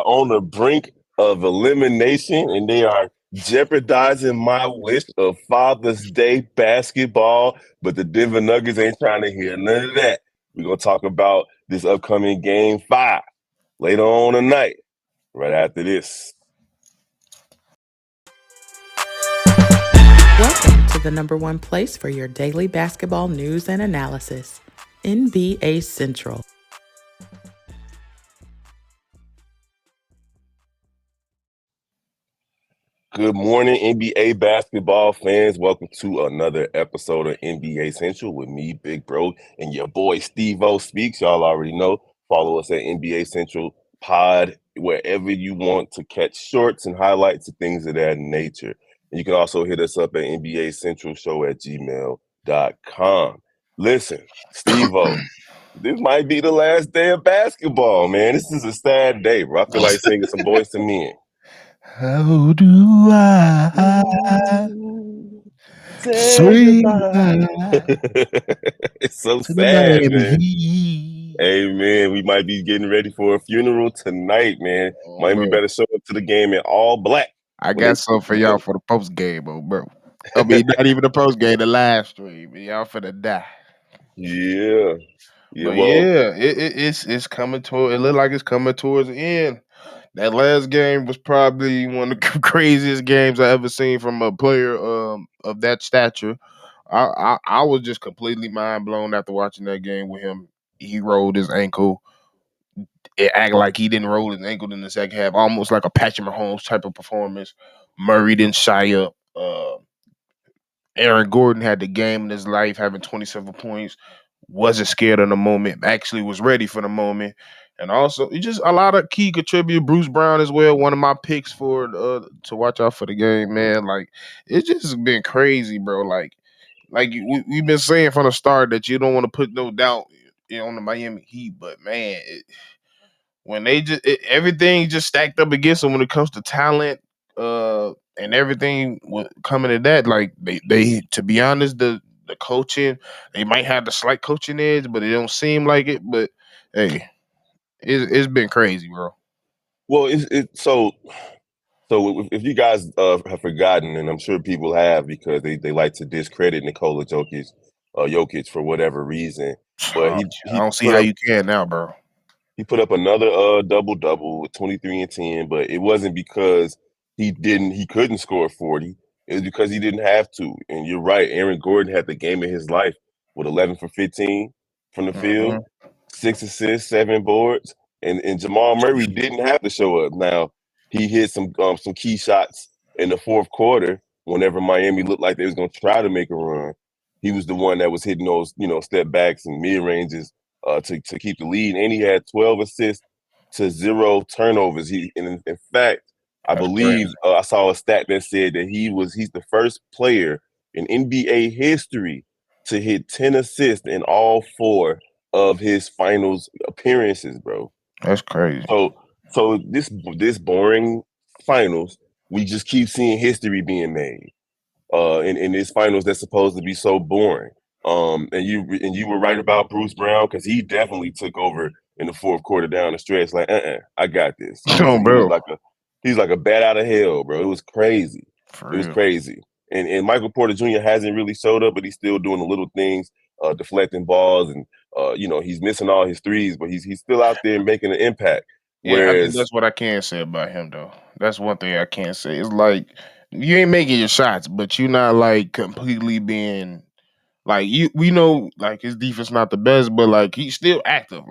on the brink of elimination, and they are jeopardizing my wish of Father's Day basketball. But the Denver Nuggets ain't trying to hear none of that. We're going to talk about this upcoming Game 5 later on tonight, right after this. Welcome to the number one place for your daily basketball news and analysis, NBA Central. Good morning, NBA basketball fans. Welcome to another episode of NBA Central with me, Big Bro, and your boy Steve-O Speaks. Y'all already know. Follow us at NBA Central Pod wherever you want to catch shorts and highlights and things of that nature. And you can also hit us up at NBA Central Show at gmail.com. Listen, Steve-O, this might be the last day of basketball, man. This is a sad day, bro. I feel like singing some Boys to Men. How do I Say say goodbye. goodbye It's so to the sad, Miami man. Heat? Hey, man, we might be getting ready for a funeral tonight, man. Miami Bro, better show up to the game in all black I when they got something take for the y'all ball. for the post game, bro. I mean, not even the post game, the live stream. Y'all finna die. Yeah. Yeah, But well, yeah, it's coming to. It look like it's coming towards the end. That last game was probably one of the craziest games I ever seen from a player of that stature. I was just completely mind blown after watching that game with him. He rolled his ankle. It acted like he didn't roll his ankle in the second half, almost like a Patrick Mahomes type of performance. Murray didn't shy up. Aaron Gordon had the game in his life, having 27 points. Wasn't scared of the moment. Actually, was ready for the moment. And also, it just a lot of key contributors. Bruce Brown as well, one of my picks for to watch out for the game, man. Like it's just been crazy, bro. We've been saying from the start that you don't want to put no doubt on the Miami Heat, but man, when everything just stacked up against them when it comes to talent, and everything coming to that, like they to be honest, the coaching, they might have the slight coaching edge, but it don't seem like it. But hey, it's been crazy, bro. well, so if you guys have forgotten, and I'm sure people have because they like to discredit Nikola Jokic for whatever reason, but I he don't see put how up you can now, bro. He put up another double with 23 and 10, but it wasn't because he couldn't score 40. It was because he didn't have to. And you're right, Aaron Gordon had the game of his life with 11 for 15 from the field, Hmm. 6 assists, 7 boards, and Jamal Murray didn't have to show up. Now he hit some key shots in the fourth quarter whenever Miami looked like they was going to try to make a run. He was the one that was hitting those step backs and mid ranges to keep the lead, and he had 12 assists to 0 turnovers. In fact, I That's crazy. believe I saw a stat that said that he's the first player in NBA history to hit 10 assists in all 4 of his finals appearances, bro. That's crazy. So this boring finals, we just keep seeing history being made in this finals that's supposed to be so boring. And you were right about Bruce Brown because he definitely took over in the fourth quarter down the stretch. Like, I got this. Oh, bro, He's like a bat out of hell, bro. It was crazy. for It was real. crazy. And Michael Porter Jr. hasn't really showed up, but he's still doing the little things, deflecting balls, and he's missing all his threes, but he's still out there making an impact. Yeah, I think Whereas, that's what I can say about him, though. That's one thing I can say. It's like you ain't making your shots, but you're not like completely being like you. We know like his defense not the best, but like he's still active.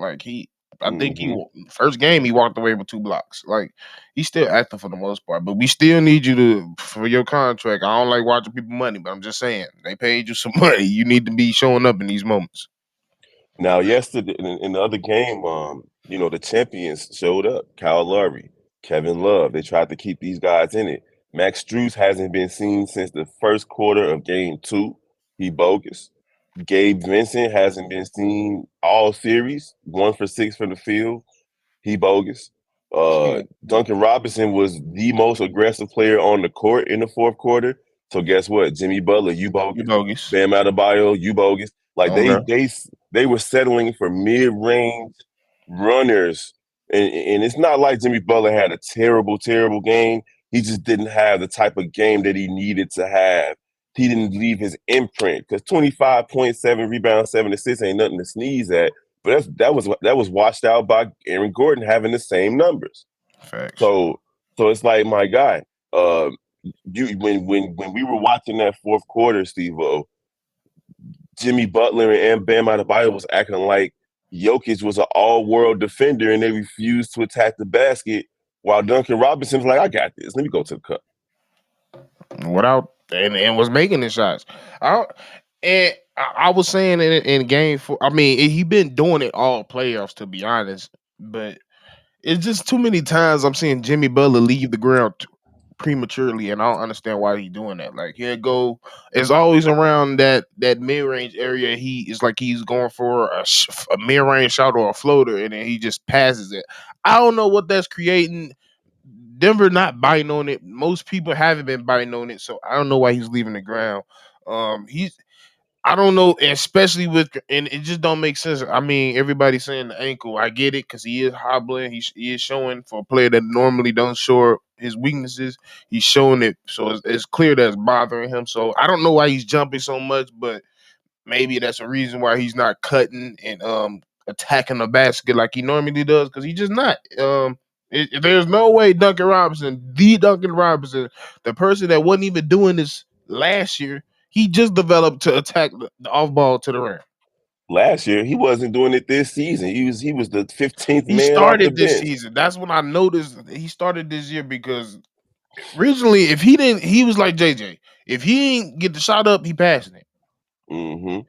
I think mhm. first game he walked away with 2 blocks. Like he's still active for the most part, but we still need you to for your contract. I don't like watching people money, but I'm just saying they paid you some money. You need to be showing up in these moments. Now, yesterday in the other game, the champions showed up. Kyle Lowry, Kevin Love. They tried to keep these guys in it. Max Strus hasn't been seen since the first quarter of game 2. He bogus. Gabe Vincent hasn't been seen all series. 1 for 6 from the field. He bogus. Duncan Robinson was the most aggressive player on the court in the fourth quarter. So guess what? Jimmy Butler, you You bogus. bogus. Bam Adebayo, you bogus. Like Oh, bro. they were settling for mid-range runners And it's not like Jimmy Butler had a terrible, terrible game. He just didn't have the type of game that he needed to have. He didn't leave his imprint because 25.7 rebounds, 7 assists ain't nothing to sneeze at. But that was washed out by Aaron Gordon having the same numbers. Facts. So it's like, my guy, uh, you when we were watching that fourth quarter, Steve-O, Jimmy Butler and Bam Adebayo was acting like Jokic was an all-world defender and they refused to attack the basket, while Duncan Robinson was like, I got this. Let me go to the cup. Without and was making the shots. I and I was saying in game four. I mean, he been doing it all playoffs to be honest, but it's just too many times I'm seeing Jimmy Butler leave the ground prematurely, and I don't understand why he's doing that. Like he'll go, it's always around that mid range area. He is like he's going for a mid range shot or a floater, and then he just passes it. I don't know what that's creating. Denver not biting on it. Most people haven't been biting on it, so I don't know why he's leaving the ground. He's I don't know, especially with and it just don't make sense. I mean, everybody's saying the ankle. I get it because he is hobbling. He is showing for a player that normally don't show his weaknesses. He's showing it, so it's clear that it's bothering him. So I don't know why he's jumping so much, but maybe that's a reason why he's not cutting and attacking the basket like he normally does because he's just not. There's no way Duncan Robinson, the Duncan Robinson, the person that wasn't even doing this last year, he just developed to attack the off ball to the rim. Last year, he wasn't doing it this season. He was the 15th He man off the started this bench. season. That's when I noticed he started this year because originally, if he didn't, he was like JJ. If he didn't get the shot up, he passing it. Hmm.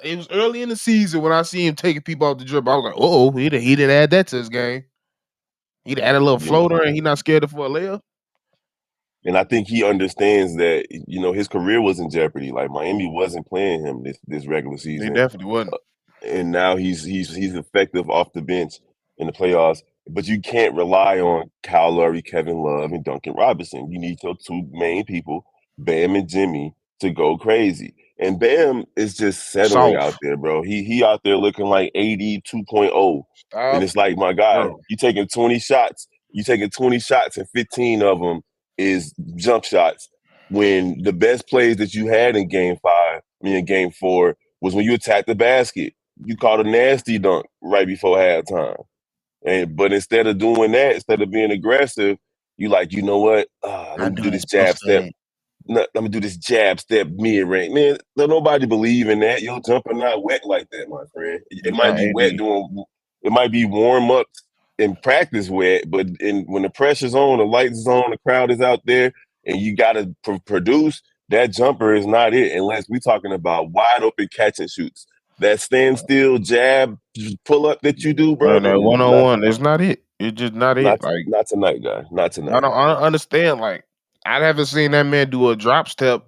It was early in the season when I see him taking people off the dribble. I was like, oh, he didn't add that to his game. He'd add a little You know, floater and he not scared of for a layup. and I think he understands that his career was in jeopardy. Like Miami wasn't playing him this regular They season, definitely wasn't. and now he's effective off the bench in the playoffs. But you can't rely on Kyle Lowry, Kevin Love, and Duncan Robinson. You need your two main people, Bam and Jimmy, to go crazy. And Bam is just settling out Soft. there, bro. He out there looking like AD 2.0. And Stop, it's like, my guy, bro. you taking 20 shots. You taking 20 shots and 15 of them is jump shots. When the best plays that you had in in game four, was when you attacked the basket. You caught a nasty dunk right before halftime. But instead of doing that, instead of being aggressive, you like, you know what? Let Not me do doing this his jab post step. game. No, let me do this jab step mid range. Man, don't nobody believe in that. Your jumper not wet like that, my friend. It He's might not be wet AD. doing. It might be warm ups in practice wet, but when the pressure's on, the lights is on, the crowd is out there, and you got to produce. That jumper is not it unless we're talking about wide open catch and shoots. That standstill jab pull up that you do, bro. And that one on Not one, it's not it. It's just not it. Like not tonight, guy. Not tonight. I don't understand. Like I haven't seen that man do a drop step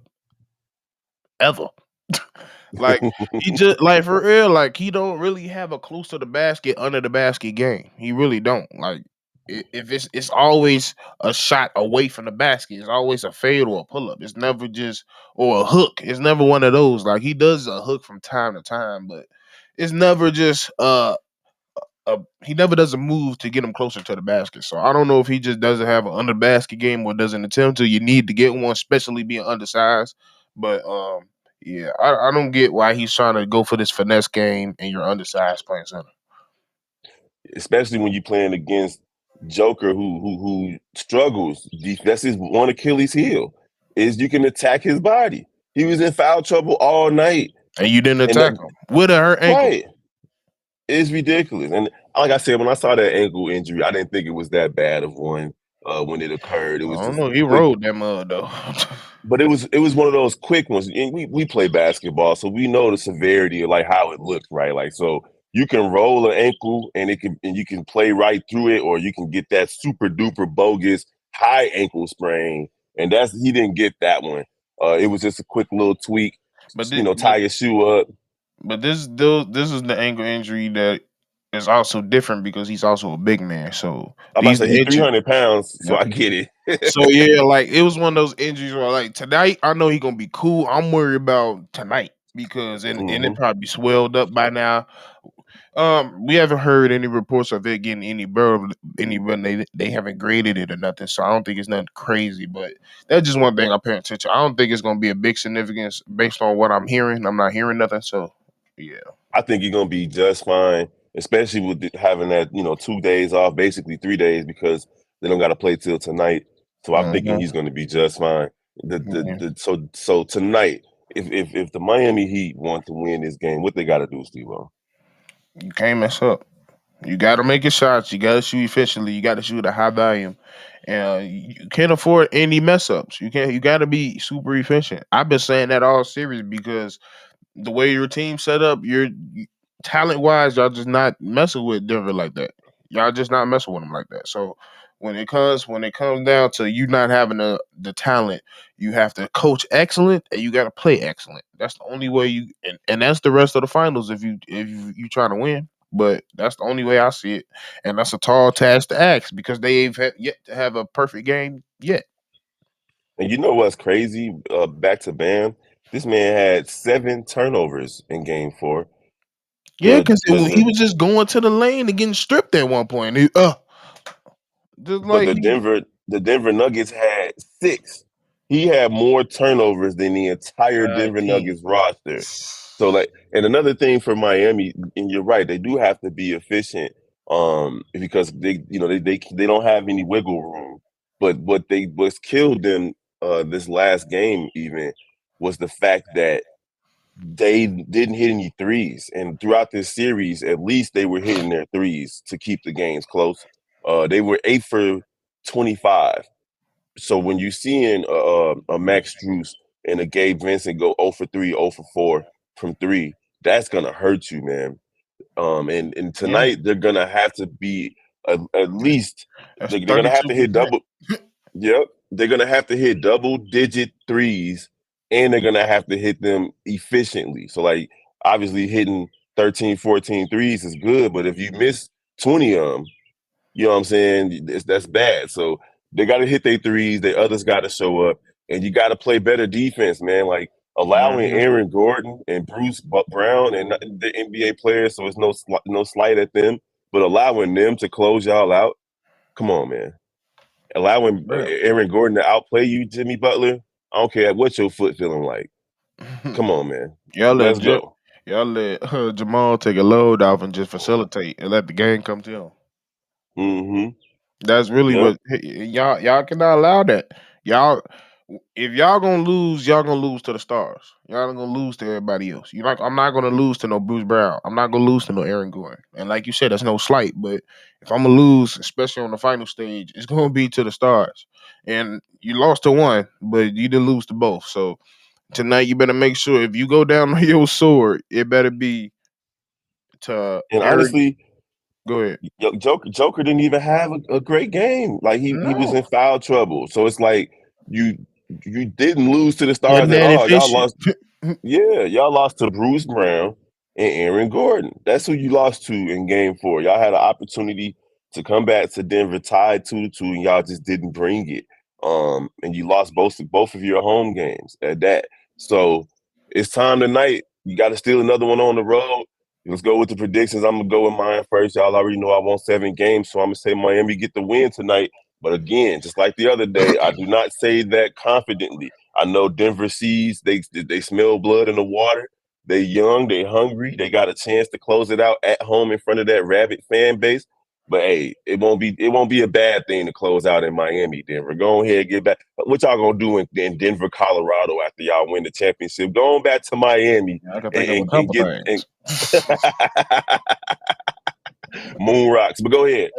ever. Like he just like for real, like he don't really have a close to the basket under the basket game. He really don't. Like if it's always a shot away from the basket. It's always a fade or a pull up. It's never just or a hook. It's never one of those. Like he does a hook from time to time, but it's never just he never does a move to get him closer to the basket. So I don't know if he just doesn't have an under basket game or doesn't attempt to. You need to get one, especially being undersized. But yeah, I don't get why he's trying to go for this finesse game and you're undersized playing center. Especially when you're playing against Joker, who struggles. That's his one Achilles heel, is you can attack his body. He was in foul trouble all night, And you didn't and attack him with a hurt ankle. right, it's ridiculous. And like I said, when I saw that ankle injury, I didn't think it was that bad of one when it occurred. It I was don't just know. He quick, rode that mud though. but it was one of those quick ones. And we play basketball, so we know the severity of like how it looks, right? Like, so you can roll an ankle and you can play right through it, or you can get that super duper bogus high ankle sprain. And he didn't get that one. It was just a quick little tweak, but thi- tie but your shoe up. but this is the ankle injury that is also different because he's also a big man. So I'm about to these say the he's injury. 300 pounds, so I get So it. yeah, like it was one of those injuries where like tonight I know he gonna be cool. I'm worried about tonight because and it Hmm. probably swelled up by now. We haven't heard any reports of it getting any better. When they haven't graded it or nothing, so I don't think it's nothing crazy. But that's just one thing I'm paying attention. I don't think it's going to be a big significance based on what I'm hearing. I'm not hearing nothing, so yeah. I think you're gonna be just fine, especially with having that 2 days off, basically 3 days because they don't got to play till tonight. So I'm thinking Hmm. he's gonna be just fine. Yeah. So tonight, if the Miami Heat want to win this game, what they got to do, Steve? You can't mess up. You got to make your shots. You got to shoot efficiently. You got to shoot at a high volume, and you can't afford any mess ups. You can't. You got to be super efficient. I've been saying that all series because the way your team set up, your talent wise, y'all just not messing with Denver like that. Y'all just not messing with them like that. So when it comes down to you not having the talent, you have to coach excellent and you got to play excellent. That's the only way and that's the rest of the finals if you trying to win. But that's the only way I see it, and that's a tall task to ask because they've yet to have a perfect game yet. And you know what's crazy? Back to Bam, this man had 7 turnovers in Game 4. Yeah, The because the he the was just going to the lane and getting stripped at one point. Just But like he the Denver Nuggets had 6. He had more turnovers than the entire Denver He Nuggets roster. So like, and another thing for Miami, and you're right, they do have to be efficient, because they don't have any wiggle room. But what's killed them this last game even was the fact that they didn't hit any threes, and throughout this series, at least they were hitting their threes to keep the games close. They were 8 for 25. So when you seeing a Max Struess and a Gabe Vincent go 0 for 3, 0 for 4 from three, that's gonna hurt you, man. And yeah, tonight they're gonna have to be at least that's they're gonna have to hit 32%. double. Yep. They're gonna have to hit double digit threes, and they're gonna have to hit them efficiently. So like obviously hitting 13, 14 threes is good, but if you miss 20 of them, you know what I'm saying? That's bad. So they got to hit their threes. The others got to show up, and you got to play better defense, man. Like allowing Mhm. Aaron Gordon and Bruce Brown and the NBA players, so it's no slight at them, but allowing them to close y'all out. Come on, man. Allowing Bro. Aaron Gordon to outplay you, Jimmy Butler. I don't care what your foot feeling like. Come on, man. y'all let Let's J- go. y'all let Jamal take a load off and just facilitate and let the game come to him. Mm-hmm. That's really Yep. what y'all cannot allow that. Y'all if y'all gonna lose to the stars. Y'all not gonna lose to everybody else. I'm not gonna lose to no Bruce Brown. I'm not gonna lose to no Aaron Gordon. And like you said, that's no slight, but if I'm gonna lose, especially on the final stage, it's gonna be to the stars. And you lost to one, but you didn't lose to both. So tonight you better make sure if you go down on your sword, it better be to And Aaron. honestly, Go ahead. Joker didn't even have a great game. Like he was No. in foul trouble. So it's like you you didn't lose to the Wasn't stars at that all. Y'all efficient? lost. Yeah, y'all lost to Bruce Brown and Aaron Gordon. That's who you lost to in Game 4. Y'all had an opportunity to come back to Denver tied 2-2, and y'all just didn't bring it. And you lost both of your home games at that. So it's time tonight. You got to steal another one on the road. Let's go with the predictions. I'm gonna go with mine first. Y'all already know I want 7 games, so I'm gonna say Miami get the win tonight. But again, just like the other day, I do not say that confidently. I know Denver sees they smell blood in the water. They young, they hungry, they got a chance to close it out at home in front of that rabid fan base. But hey, it won't be a bad thing to close out in Miami, Denver. Go ahead, get back. What y'all gonna do in Denver, Colorado after y'all win the championship? Going back to Miami I can think of a and couple get and things. moon rocks. But go ahead.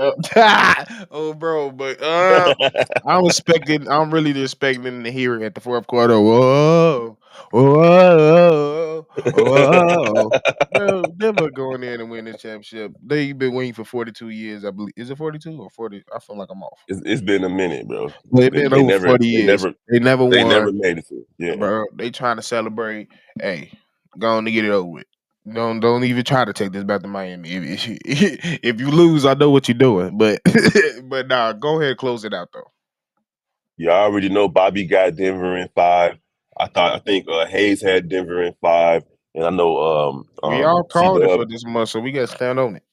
Oh, bro, but I'm really expecting to hear it at the fourth quarter. Whoa, whoa, whoa, bro. Never going in and win this championship. They've been waiting for 42 years, I believe. Is it 42 or 40? I feel like I'm off. It's been a minute, bro. But it's They, been they over never 40 they years. never They never they won. never made it to. Yeah. Bro, they trying to celebrate. Hey, go on to get it over with. Don't even try to take this back to Miami. If you lose, I know what you're doing. But but nah, go ahead and close it out though. You already know Bobby got Denver in 5. I think Hayes had Denver in 5, And I know We all C called it Dub for this month, so we got to stand on it.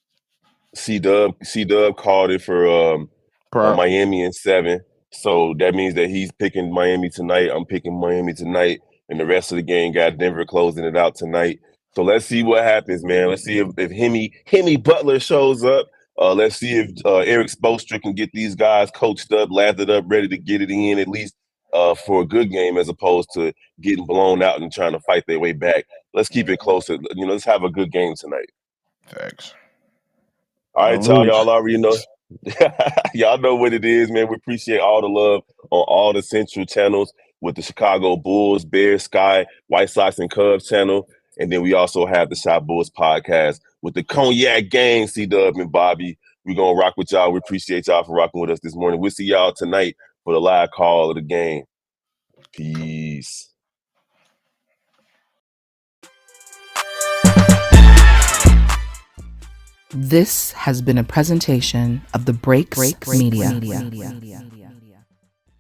C Dub called it for Props. Miami in 7. So that means that he's picking Miami tonight. I'm picking Miami tonight, and the rest of the game got Denver closing it out tonight. So let's see what happens, man. Let's see if Hemi Butler shows up. Let's see if Eric Spoelstra can get these guys coached up, lathered up, ready to get it in at least for a good game, as opposed to getting blown out and trying to fight their way back. Let's keep it closer. Let's have a good game tonight. Facts. All No right, y'all. lose. Y'all already know. Y'all know what it is, man. We appreciate all the love on all the Central channels with the Chicago Bulls, Bears, Sky, White Sox, and Cubs channel. And then we also have the Shot Bulls podcast with the Cognac Gang, C Dub and Bobby. We're going to rock with y'all. We appreciate y'all for rocking with us this morning. We'll see y'all tonight for the live call of the game. Peace. This has been a presentation of the Breaks Media.